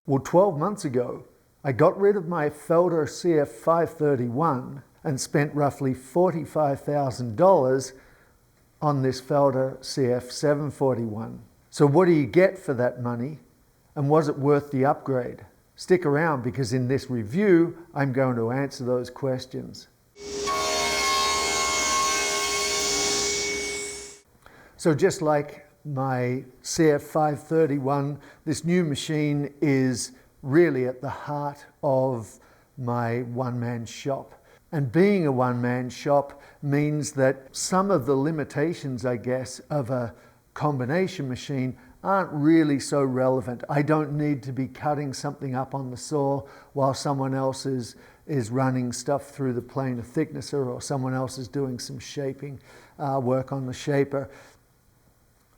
Well, 12 months ago, I got rid of my Felder CF541 and spent roughly $45,000 on this Felder CF741. So what do you get for that money? And was it worth the upgrade? Stick around, because in this review, I'm going to answer those questions. So just like my CF531, this new machine is really at the heart of my one-man shop. And being a one-man shop means that some of the limitations, I guess, of a combination machine aren't really so relevant. I don't need to be cutting something up on the saw while someone else is running stuff through the planer thicknesser, or someone else is doing some shaping work on the shaper.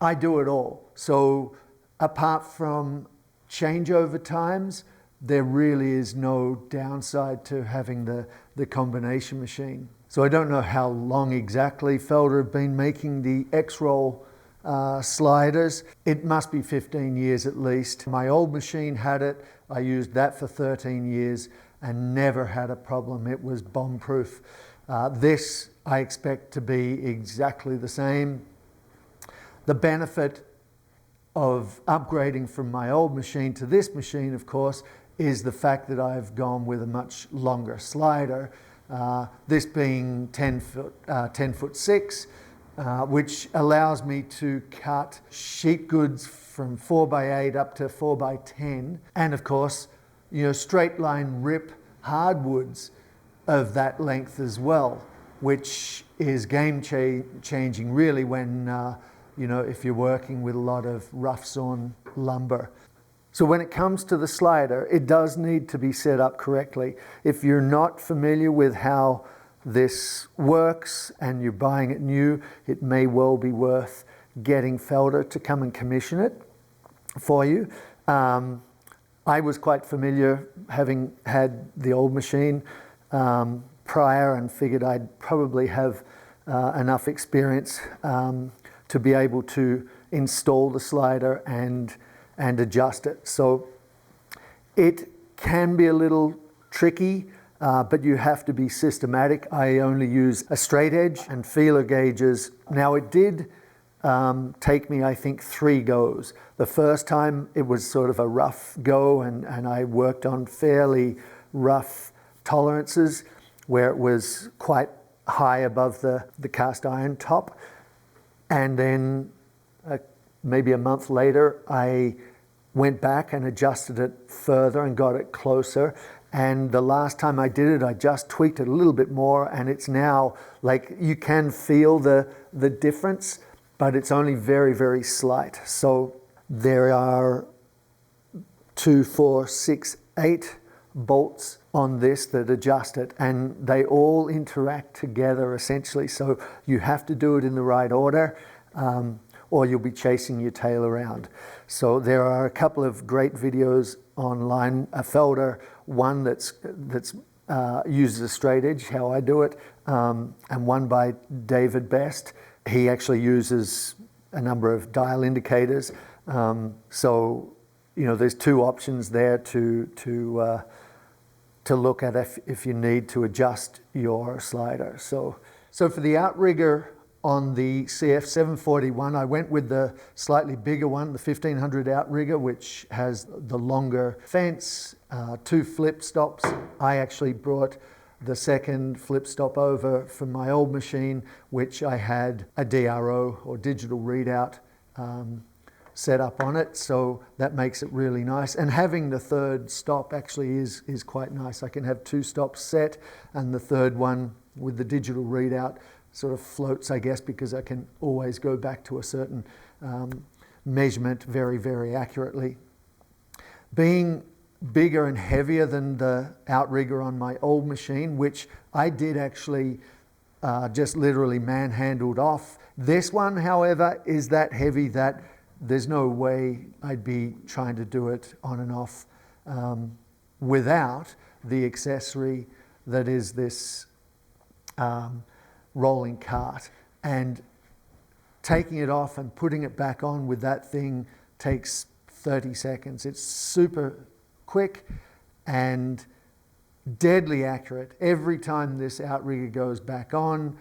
I do it all. So apart from changeover times, there really is no downside to having the combination machine. So I don't know how long exactly Felder have been making the X-roll sliders. It must be 15 years at least. My old machine had it. I used that for 13 years and never had a problem. It was bomb-proof. This I expect to be exactly the same. The benefit of upgrading from my old machine to this machine, of course, is the fact that I've gone with a much longer slider, this being 10 foot 6, which allows me to cut sheet goods from 4x8 up to 4x10, and of course, straight line rip hardwoods of that length as well, which is game changing really when if you're working with a lot of rough sawn lumber. So when it comes to the slider, it does need to be set up correctly. If you're not familiar with how this works and you're buying it new, it may well be worth getting Felder to come and commission it for you. I was quite familiar, having had the old machine prior, and figured I'd probably have enough experience to be able to install the slider and adjust it. So it can be a little tricky, but you have to be systematic. I only use a straight edge and feeler gauges. Now it did take me, I think, 3 goes. The first time it was sort of a rough go, and I worked on fairly rough tolerances where it was quite high above the cast iron top. And then maybe a month later, I went back and adjusted it further and got it closer. And the last time I did it, I just tweaked it a little bit more, and it's now like you can feel the difference, but it's only very, very slight. So there are 2, 4, 6, 8 bolts on this that adjust it, and they all interact together essentially. So you have to do it in the right order, or you'll be chasing your tail around. So there are a couple of great videos online. A Felder one that's uses a straight edge, how I do it, and one by David Best. He actually uses a number of dial indicators. So there's 2 options there to look at if you need to adjust your slider. So for the Outrigger on the CF741, I went with the slightly bigger one, the 1500 Outrigger, which has the longer fence, 2 flip stops. I actually brought the second flip stop over from my old machine, which I had a DRO, or digital readout, set up on it, so that makes it really nice. And having the third stop actually is quite nice. I can have 2 stops set, and the third one with the digital readout sort of floats, I guess, because I can always go back to a certain measurement very, very accurately. Being bigger and heavier than the Outrigger on my old machine, which I did actually just literally manhandled off. This one, however, is that heavy that there's no way I'd be trying to do it on and off without the accessory that is this rolling cart. And taking it off and putting it back on with that thing takes 30 seconds. It's super quick and deadly accurate. Every time this outrigger goes back on,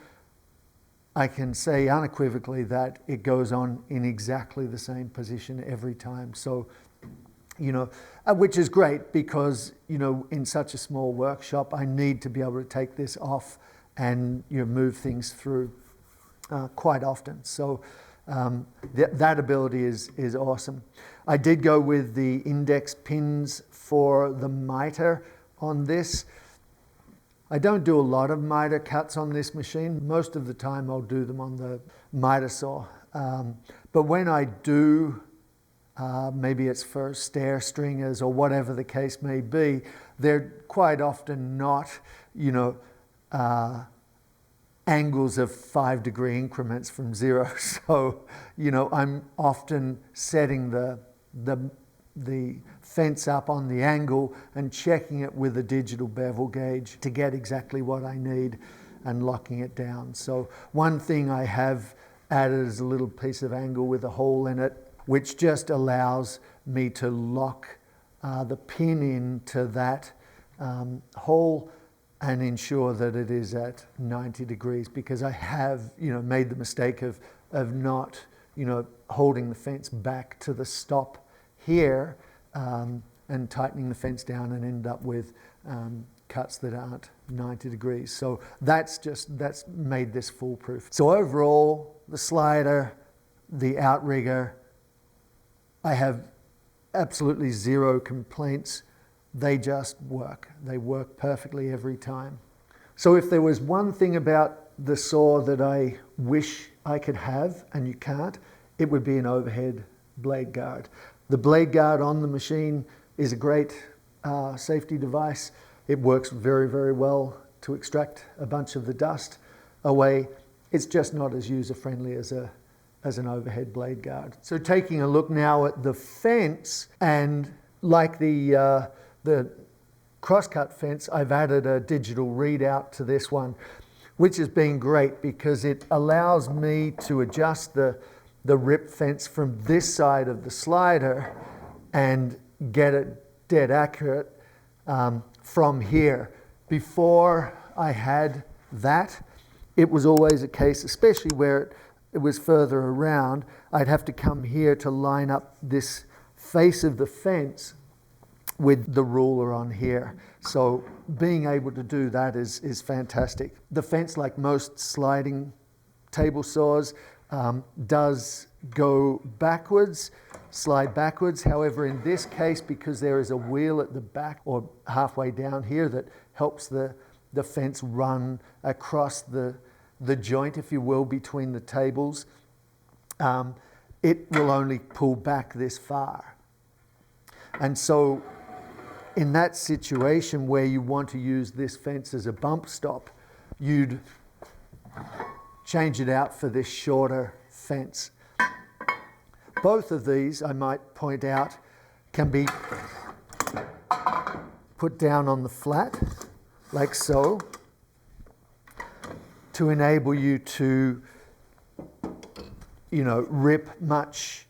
I can say unequivocally that it goes on in exactly the same position every time. So, you know, which is great because, you know, in such a small workshop, I need to be able to take this off and, you know, move things through quite often. So that ability is awesome. I did go with the index pins for the miter on this. I don't do a lot of miter cuts on this machine. Most of the time I'll do them on the miter saw. But when I do, maybe it's for stair stringers or whatever the case may be, they're quite often not, you know, angles of 5-degree increments from 0. So, you know, I'm often setting the fence up on the angle and checking it with a digital bevel gauge to get exactly what I need and locking it down. So one thing I have added is a little piece of angle with a hole in it, which just allows me to lock the pin into that hole and ensure that it is at 90 degrees, because I have, you know, made the mistake of not, you know, holding the fence back to the stop here and tightening the fence down and end up with cuts that aren't 90 degrees. So that's made this foolproof. So overall, the slider, the outrigger, I have absolutely zero complaints. They just work. They work perfectly every time. So if there was one thing about the saw that I wish I could have, and you can't, it would be an overhead blade guard. The blade guard on the machine is a great safety device. It works very, very well to extract a bunch of the dust away. It's just not as user-friendly as an overhead blade guard. So taking a look now at the fence, and like the crosscut fence, I've added a digital readout to this one, which has been great because it allows me to adjust the rip fence from this side of the slider and get it dead accurate from here. Before I had that, it was always a case, especially where it was further around, I'd have to come here to line up this face of the fence with the ruler on here. So being able to do that is fantastic. The fence, like most sliding table saws, does go backwards, slide backwards. However, in this case, because there is a wheel at the back or halfway down here that helps the fence run across the joint, if you will, between the tables, it will only pull back this far. And so in that situation where you want to use this fence as a bump stop, you'd change it out for this shorter fence. Both of these, I might point out, can be put down on the flat, like so, to enable you to, you know, rip much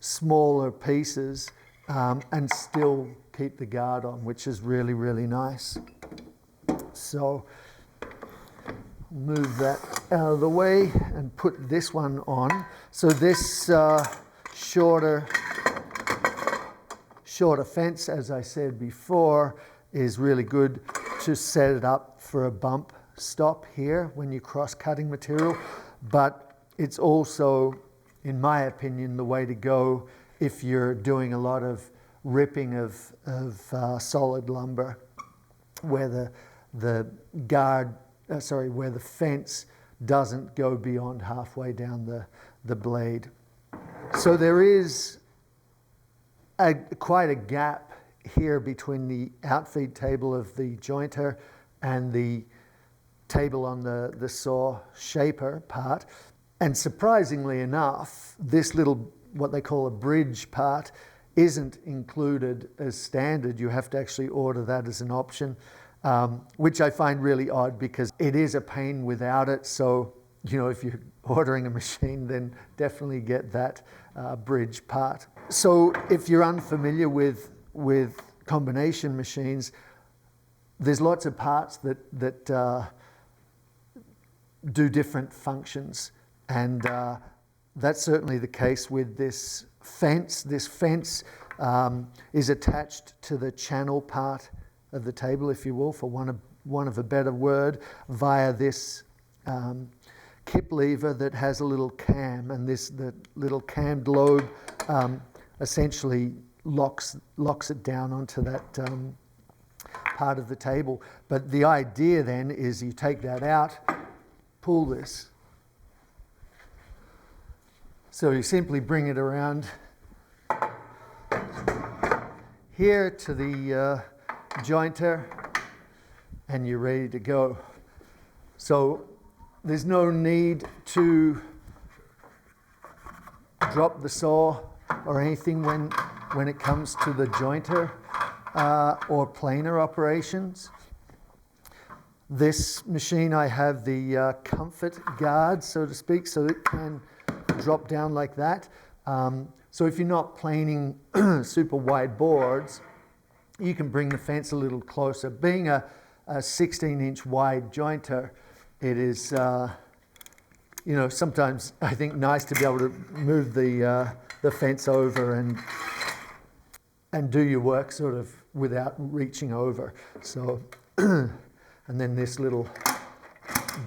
smaller pieces and still keep the guard on, which is really, really nice. So move that out of the way and put this one on. So this shorter fence, as I said before, is really good to set it up for a bump stop here when you're cross-cutting material, but it's also, in my opinion, the way to go if you're doing a lot of ripping of solid lumber, where the fence doesn't go beyond halfway down the blade. So there is quite a gap here between the outfeed table of the jointer and the table on the saw shaper part. And surprisingly enough, this little, what they call a bridge part, isn't included as standard. You have to actually order that as an option, which I find really odd because it is a pain without it. So, you know, if you're ordering a machine, then definitely get that bridge part. So if you're unfamiliar with combination machines, there's lots of parts that do different functions, and that's certainly the case with this fence. This fence is attached to the channel part of the table, if you will, for one of a better word, via this kip lever that has a little cam, and the little cammed lobe essentially locks it down onto that part of the table. But the idea then is you take that out, pull this. So you simply bring it around here to the jointer, and you're ready to go. So there's no need to drop the saw or anything when it comes to the jointer or planer operations. This machine, I have the comfort guard, so to speak, so it can drop down like that. So if you're not planing super wide boards, you can bring the fence a little closer. Being a 16-inch wide jointer, it is, sometimes I think nice to be able to move the fence over and do your work sort of without reaching over. So, and then this little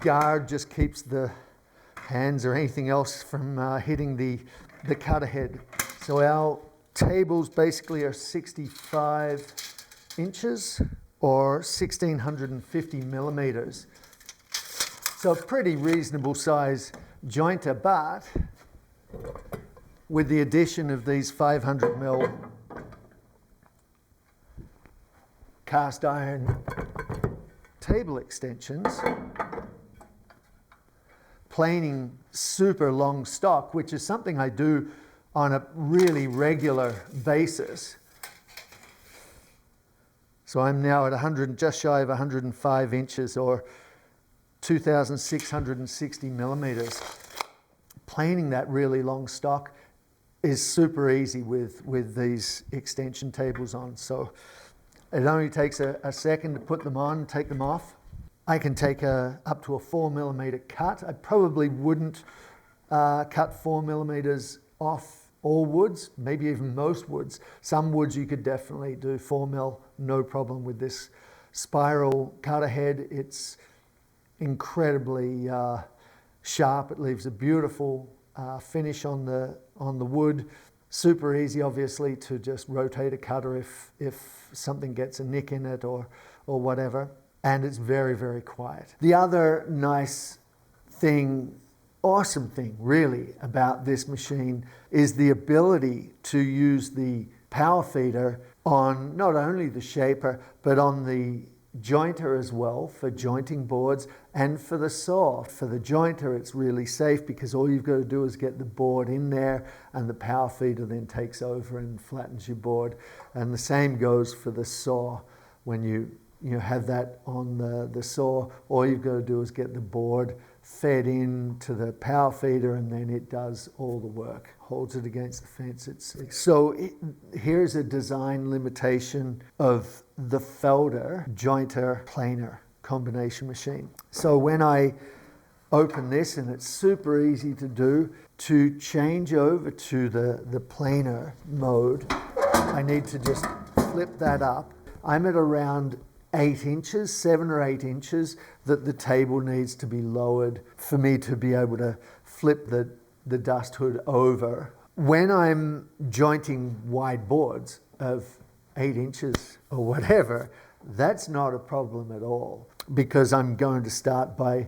guard just keeps the hands or anything else from hitting the cutter head. So our tables basically are 65 inches or 1650 millimeters. So a pretty reasonable size jointer, but with the addition of these 500 mil cast iron table extensions, planing super long stock, which is something I do on a really regular basis. So I'm now at just shy of 105 inches or 2,660 millimeters. Planing that really long stock is super easy with these extension tables on. So it only takes a second to put them on and take them off. I can take up to a 4 millimeter cut. I probably wouldn't cut 4 millimeters off all woods, maybe even most woods. Some woods you could definitely do 4 mil, no problem with this spiral cutter head. It's incredibly sharp. It leaves a beautiful finish on the wood. Super easy, obviously, to just rotate a cutter if something gets a nick in it or whatever. And it's very, very quiet. The other nice thing, awesome thing really about this machine is the ability to use the power feeder on not only the shaper, but on the jointer as well, for jointing boards, and for the saw. For the jointer, it's really safe because all you've got to do is get the board in there, and the power feeder then takes over and flattens your board. And the same goes for the saw. When you have that on the saw, all you've got to do is get the board fed in to the power feeder, and then it does all the work, holds it against the fence. Here's a design limitation of the Felder jointer planer combination machine. So when I open this, and it's super easy to do, to change over to the planer mode, I need to just flip that up. I'm at around 8 inches, 7 or 8 inches, that the table needs to be lowered for me to be able to flip the dust hood over. When I'm jointing wide boards of 8 inches or whatever, that's not a problem at all, because I'm going to start by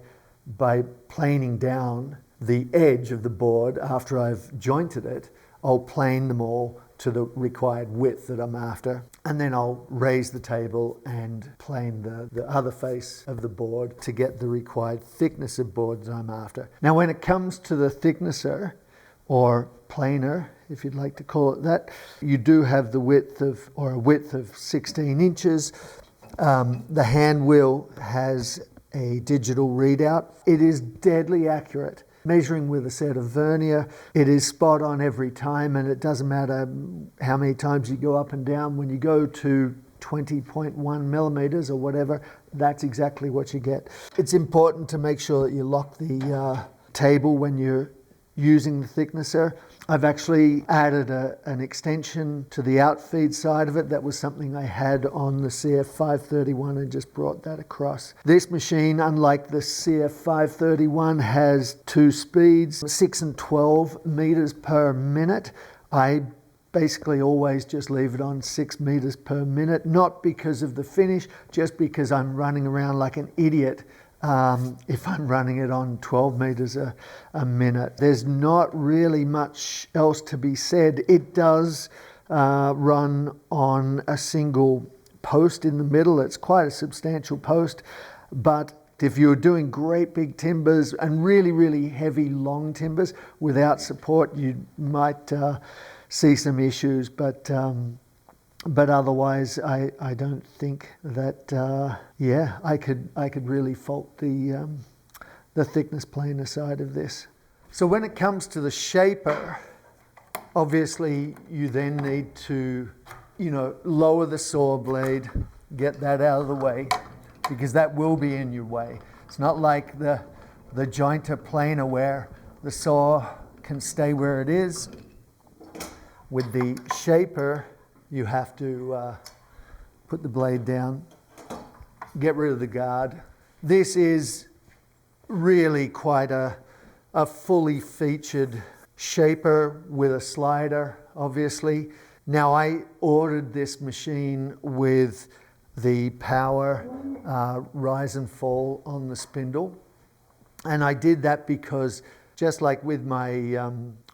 planing down the edge of the board. After I've jointed it, I'll plane them all to the required width that I'm after, and then I'll raise the table and plane the other face of the board to get the required thickness of board that I'm after. Now when it comes to the thicknesser, or planer, if you'd like to call it that, you do have a width of 16 inches. The hand wheel has a digital readout. It is deadly accurate. measuring with a set of vernier. It is spot on every time, and it doesn't matter how many times you go up and down. When you go to 20.1 millimeters or whatever, that's exactly what you get. It's important to make sure that you lock the table when you're using the thicknesser. I've actually added an extension to the outfeed side of it. That was something I had on the CF541 and just brought that across. This machine, unlike the CF531, has two speeds, 6 and 12 meters per minute. I basically always just leave it on 6 meters per minute, not because of the finish, just because I'm running around like an idiot if I'm running it on 12 meters a minute. There's not really much else to be said. It does run on a single post in the middle. It's quite a substantial post, but if you're doing great big timbers and really, really heavy long timbers without support, you might see some issues, but otherwise, I don't think that I could really fault the thickness planer side of this. So when it comes to the shaper, obviously you then need to, lower the saw blade, get that out of the way, because that will be in your way. It's not like the jointer planer where the saw can stay where it is. With the shaper, you have to put the blade down, get rid of the guard. This is really quite a fully featured shaper with a slider, obviously. Now, I ordered this machine with the power rise and fall on the spindle. And I did that because, just like with my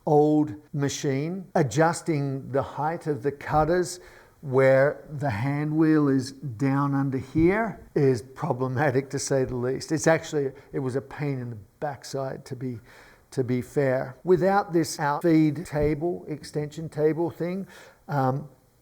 old machine, adjusting the height of the cutters where the hand wheel is down under here is problematic, to say the least. It was a pain in the backside, to be fair. Without this outfeed table, extension table thing,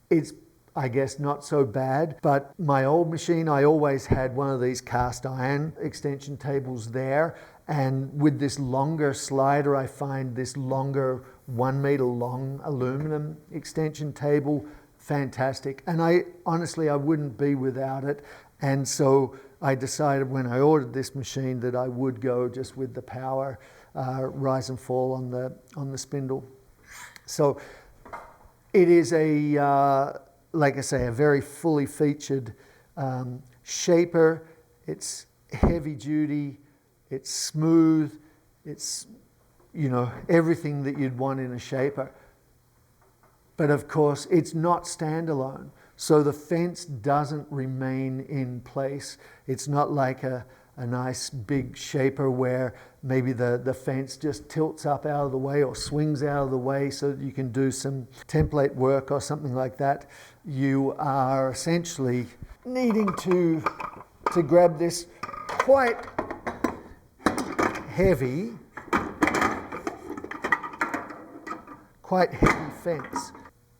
it's, I guess, not so bad. But my old machine, I always had one of these cast iron extension tables there. And with this longer slider, I find this longer 1 meter long aluminum extension table fantastic. And I wouldn't be without it. And so I decided when I ordered this machine that I would go just with the power rise and fall on the spindle. So it is like I say, a very fully featured shaper. It's heavy duty. It's smooth, it's, everything that you'd want in a shaper. But of course, it's not standalone. So the fence doesn't remain in place. It's not like a nice big shaper where maybe the fence just tilts up out of the way or swings out of the way so that you can do some template work or something like that. You are essentially needing to grab this quite heavy fence.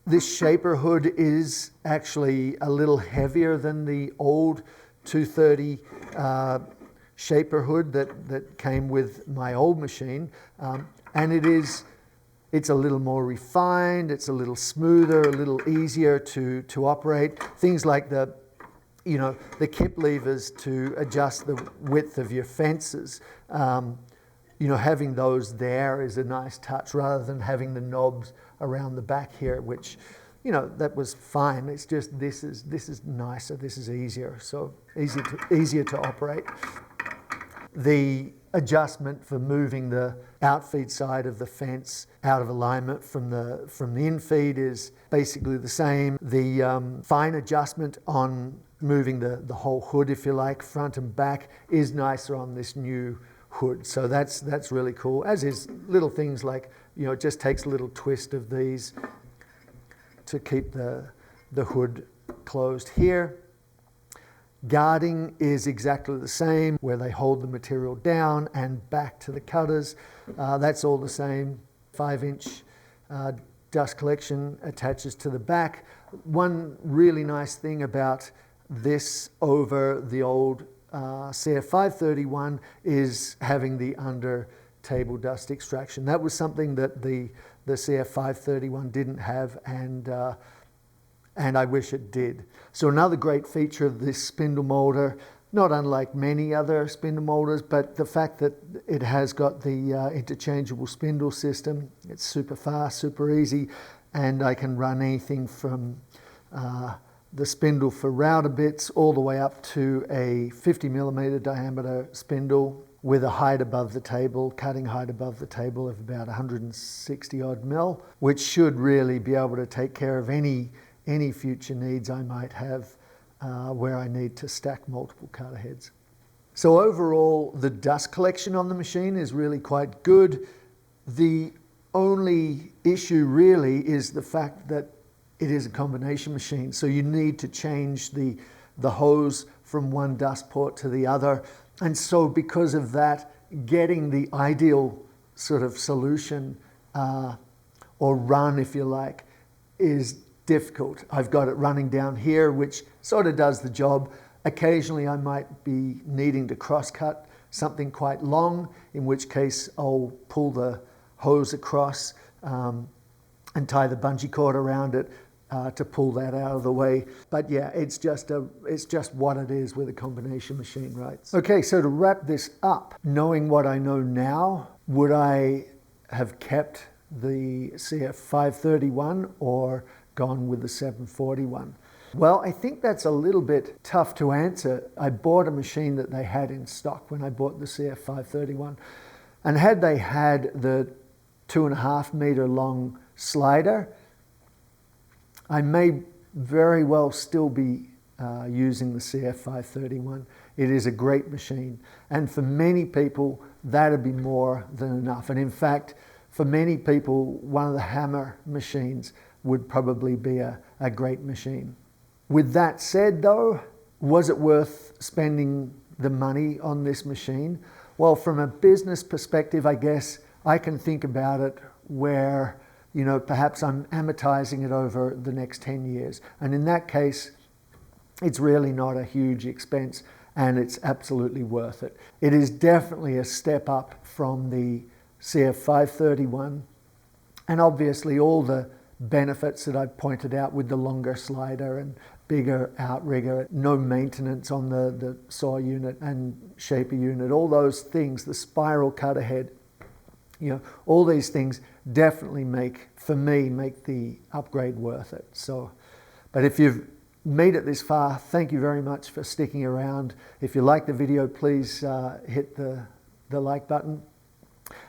This shaper hood is actually a little heavier than the old 230 shaper hood that came with my old machine, and it's a little more refined, it's a little smoother, a little easier to operate. Things like the kip levers to adjust the width of your fences. Having those there is a nice touch rather than having the knobs around the back here, which, that was fine. It's just this is nicer, this is easier, so easier to operate. The adjustment for moving the outfeed side of the fence out of alignment from the infeed is basically the same. The fine adjustment on moving the whole hood, if you like, front and back, is nicer on this new hood. So that's really cool, as is little things like, it just takes a little twist of these to keep the hood closed here. Guarding is exactly the same, where they hold the material down and back to the cutters. That's all the same. 5-inch dust collection attaches to the back. One really nice thing about this over the old CF531 is having the under table dust extraction. That was something that the CF541 didn't have, and I wish it did. So another great feature of this spindle moulder, not unlike many other spindle moulders, but the fact that it has got the interchangeable spindle system. It's super fast, super easy, and I can run anything from the spindle for router bits all the way up to a 50mm diameter spindle with a height above the table, cutting height above the table of about 160 odd mil, which should really be able to take care of any future needs I might have where I need to stack multiple cutter heads. So overall, the dust collection on the machine is really quite good. The only issue really is the fact that it is a combination machine. So you need to change the hose from one dust port to the other. And so because of that, getting the ideal sort of solution or run, if you like, is difficult. I've got it running down here, which sort of does the job. Occasionally I might be needing to cross-cut something quite long, in which case I'll pull the hose across and tie the bungee cord around it to pull that out of the way. But yeah, it's just what it is with a combination machine, right? Okay, so to wrap this up, knowing what I know now, would I have kept the CF531 or gone with the 741? Well, I think that's a little bit tough to answer. I bought a machine that they had in stock when I bought the CF531, and had they had the 2.5 meter long slider, I may very well still be using the CF531. It is a great machine, and for many people that'd be more than enough. And in fact, for many people, one of the hammer machines would probably be a great machine. With that said though, was it worth spending the money on this machine? Well, from a business perspective, I guess I can think about it where, you know, perhaps I'm amortizing it over the next 10 years. And in that case, it's really not a huge expense and it's absolutely worth it. It is definitely a step up from the CF531, and obviously all the benefits that I've pointed out with the longer slider and bigger outrigger, no maintenance on the saw unit and shaper unit, all those things, the spiral cutter head, you know, all these things definitely make the upgrade worth it. So, but if you've made it this far, thank you very much for sticking around. If you like the video, please hit the like button.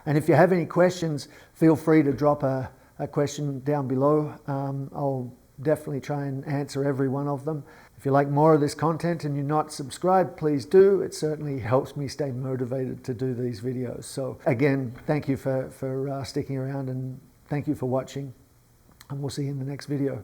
And if you have any questions, feel free to drop a question down below. I'll definitely try and answer every one of them. If you like more of this content and you're not subscribed, please do. It certainly helps me stay motivated to do these videos. So again, thank you for sticking around, and thank you for watching, and we'll see you in the next video.